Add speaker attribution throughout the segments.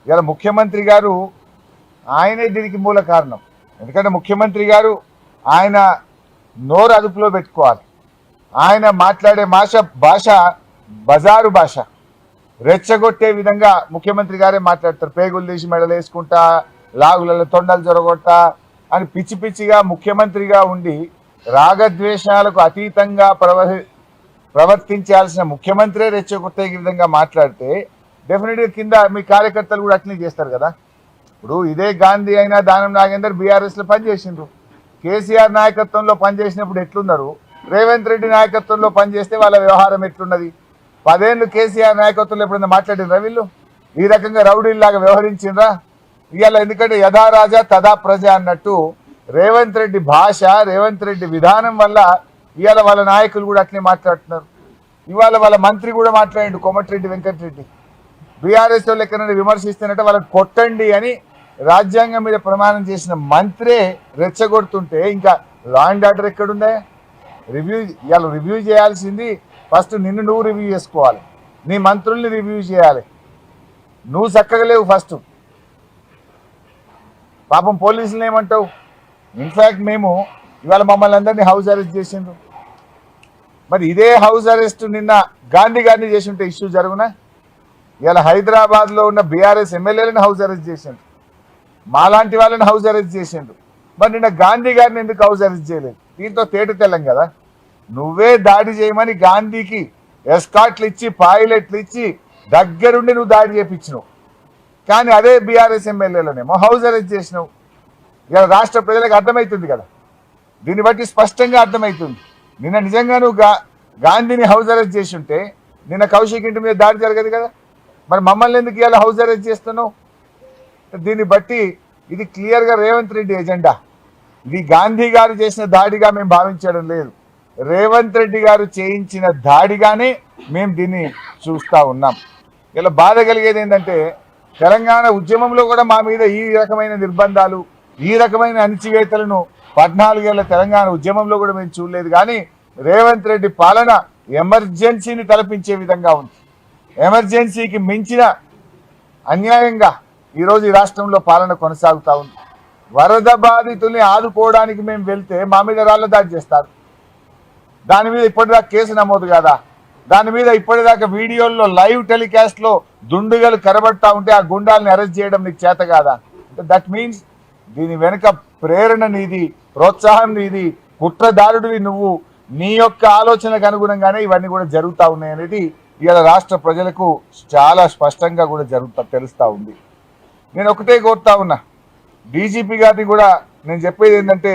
Speaker 1: ఇలా ముఖ్యమంత్రి గారు ఆయనే దీనికి మూల కారణం. ఎందుకంటే ముఖ్యమంత్రి గారు ఆయన నోరు అదుపులో పెట్టుకోవాలి. ఆయన మాట్లాడే భాష బజారు భాష, రెచ్చగొట్టే విధంగా ముఖ్యమంత్రి గారే మాట్లాడతారు. పేగులు తీసి మెడలు వేసుకుంటా, లాగులలో తొండలు జొరగొట్టా అని పిచ్చి పిచ్చిగా ముఖ్యమంత్రిగా ఉండి రాగద్వేషాలకు అతీతంగా ప్రవర్తించాల్సిన ముఖ్యమంత్రే రెచ్చగొట్టే విధంగా మాట్లాడితే డెఫినెట్గా కింద మీ కార్యకర్తలు కూడా అట్లనే చేస్తారు కదా. ఇప్పుడు ఇదే గాంధీ అయినా దానం నాగేందర్ బీఆర్ఎస్లో పనిచేసిండ్రు. కేసీఆర్ నాయకత్వంలో పనిచేసినప్పుడు ఎట్లున్నారు, రేవంత్ రెడ్డి నాయకత్వంలో పనిచేస్తే వాళ్ళ వ్యవహారం ఎట్లున్నది? 10 ఏళ్ళు కేసీఆర్ నాయకత్వంలో ఎప్పుడైనా మాట్లాడినరా వీళ్ళు? ఈ రకంగా రౌడీల్లాగా వ్యవహరించిండ్రా? ఇవాళ ఎందుకంటే యథా రాజా తదా ప్రజ అన్నట్టు రేవంత్ రెడ్డి భాష, రేవంత్ రెడ్డి విధానం వల్ల ఇవాళ వాళ్ళ నాయకులు కూడా అట్లే మాట్లాడుతున్నారు. ఇవాళ వాళ్ళ మంత్రి కూడా మాట్లాడిండు, కోమటిరెడ్డి వెంకటరెడ్డి. బీఆర్ఎస్ వాళ్ళు ఎక్కడైనా విమర్శిస్తున్నట్టు వాళ్ళని కొట్టండి అని రాజ్యాంగం మీద ప్రమాణం చేసిన మంత్రే రెచ్చగొడుతుంటే ఇంకా లా అండ్ ఆర్డర్ ఎక్కడుందా? ఇవాళ రివ్యూ చేయాల్సింది ఫస్ట్ నిన్ను నువ్వు రివ్యూ చేసుకోవాలి, నీ మంత్రుల్ని రివ్యూ చేయాలి. నువ్వు చక్కగా లేవు ఫస్ట్. పాపం పోలీసులు ఏమంటావు? ఇన్ఫ్యాక్ట్ మేము ఇవాళ మమ్మల్ని అందరినీ హౌస్ అరెస్ట్ చేసిండ్రు. మరి ఇదే హౌస్ అరెస్ట్ నిన్న గాంధీ గారిని చేసి ఉంటే ఇష్యూ జరుగునా? ఇవాళ హైదరాబాద్లో ఉన్న బీఆర్ఎస్ ఎమ్మెల్యేలను హౌస్ అరెస్ట్ చేసిండ్రు, మాలాంటి వాళ్ళని హౌస్ అరెస్ట్ చేసిండ్రు. మరి నిన్న గాంధీ గారిని ఎందుకు హౌస్ అరెస్ట్ చేయలేదు? దీంతో తేట తెల్లం కదా. నువ్వే దాడి చేయమని గాంధీకి ఎస్కాట్లు ఇచ్చి, పైలట్లు ఇచ్చి దగ్గరుండి నువ్వు దాడి చేయించినావు. కానీ అదే బీఆర్ఎస్ ఎమ్మెల్యేలనేమో హౌస్ అరెస్ట్ చేసినావు. ఇలా రాష్ట్ర ప్రజలకు అర్థమవుతుంది కదా. దీన్ని బట్టి స్పష్టంగా అర్థమవుతుంది. నిన్న నిజంగా నువ్వు గాంధీని హౌస్ అరెస్ట్ చేసి ఉంటే నిన్న కౌశిక్ ఇంటి మీద దాడి జరగదు కదా. మరి మమ్మల్ని ఎందుకు ఇవాళ హౌస్ అరెస్ట్ చేస్తున్నావు? దీన్ని బట్టి ఇది క్లియర్గా రేవంత్ రెడ్డి ఎజెండా. ఇది గాంధీ గారు చేసిన దాడిగా మేము భావించడం లేదు, రేవంత్ రెడ్డి గారు చేయించిన దాడిగానే మేము దీన్ని చూస్తూ ఉన్నాం. ఇలా బాధ కలిగేది ఏంటంటే తెలంగాణ ఉద్యమంలో కూడా మా మీద ఈ రకమైన నిర్బంధాలు, ఈ రకమైన అణిచివేతలను 14 ఏళ్ల తెలంగాణ ఉద్యమంలో కూడా మేము చూడలేదు. కానీ రేవంత్ రెడ్డి పాలన ఎమర్జెన్సీని తలపించే విధంగా ఉంది. ఎమర్జెన్సీకి మించిన అన్యాయంగా ఈరోజు ఈ రాష్ట్రంలో పాలన కొనసాగుతూ ఉంది. వరద బాధితుల్ని ఆదుకోవడానికి మేము వెళ్తే మా మీద రాళ్ల దాడి చేస్తారు. దాని మీద ఇప్పటిదాకా కేసు నమోదు కాదా? దాని మీద ఇప్పటిదాకా వీడియోల్లో లైవ్ టెలికాస్ట్లో దుండుగలు కరబడతా ఉంటే ఆ గుండాలని అరెస్ట్ చేయడం నీకు చేత కాదా? దట్ మీన్స్ దీని వెనుక ప్రేరణ నీది, ప్రోత్సాహం నీది, కుట్రదారుడివి నువ్వు. నీ యొక్క ఆలోచనకు అనుగుణంగానే ఇవన్నీ కూడా జరుగుతూ ఉన్నాయి అనేది ఇవాళ రాష్ట్ర ప్రజలకు చాలా స్పష్టంగా కూడా తెలుస్తూ ఉంది. నేను ఒకటే కోరుతా ఉన్నా, డీజీపీ గారిని కూడా నేను చెప్పేది ఏంటంటే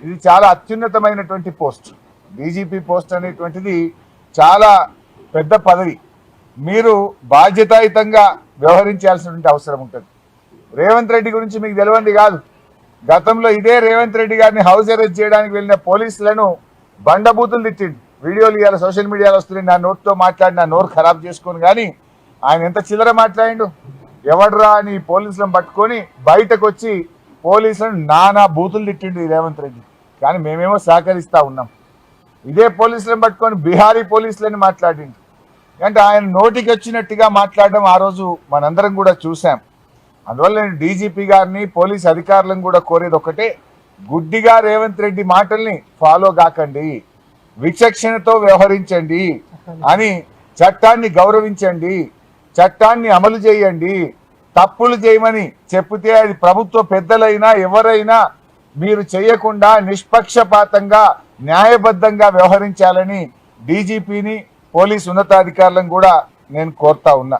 Speaker 1: ఇది చాలా అత్యున్నతమైనటువంటి పోస్ట్. డీజీపీ పోస్ట్ అనేటువంటిది చాలా పెద్ద పదవి. మీరు బాధ్యతాయుతంగా వ్యవహరించాల్సినటువంటి అవసరం ఉంటుంది. రేవంత్ రెడ్డి గురించి మీకు తెలియంది కాదు. గతంలో ఇదే రేవంత్ రెడ్డి గారిని హౌస్ అరెస్ట్ చేయడానికి వెళ్ళిన పోలీసులను బండబూతులు తిట్టిండు. వీడియోలు ఇవాళ సోషల్ మీడియాలో వస్తున్నాయి. నా నోట్తో మాట్లాడి నా నోరు ఖరాబ్ చేసుకొని, కానీ ఆయన ఎంత చిల్లర మాట్లాడిండు. ఎవడరా అని పోలీసులను పట్టుకొని బయటకు వచ్చి పోలీసులను నానా బూతులు తిట్టిండు ఈ రేవంత్ రెడ్డి. కానీ మేమేమో సహకరిస్తూ ఉన్నాం. ఇదే పోలీసులను పట్టుకొని బీహారీ పోలీసులని మాట్లాడిండు. అంటే ఆయన నోటికి వచ్చినట్టుగా మాట్లాడడం ఆ రోజు మనందరం కూడా చూసాం. అందువల్ల నేను డీజీపీ గారిని, పోలీస్ అధికారులను కూడా కోరేది ఒకటే, గుడ్డిగా రేవంత్ రెడ్డి మాటల్ని ఫాలో కాకండి, విచక్షణతో వ్యవహరించండి అని, చట్టాన్ని గౌరవించండి, చట్టాన్ని అమలు చేయండి. తప్పులు చేయమని చెప్తే అది ప్రభుత్వ పెద్దలైనా ఎవరైనా మీరు చేయకుండా నిష్పక్షపాతంగా న్యాయబద్ధంగా వ్యవహరించాలని డీజీపీని, పోలీసు ఉన్నతాధికారులను కూడా నేను కోరుతా ఉన్నా.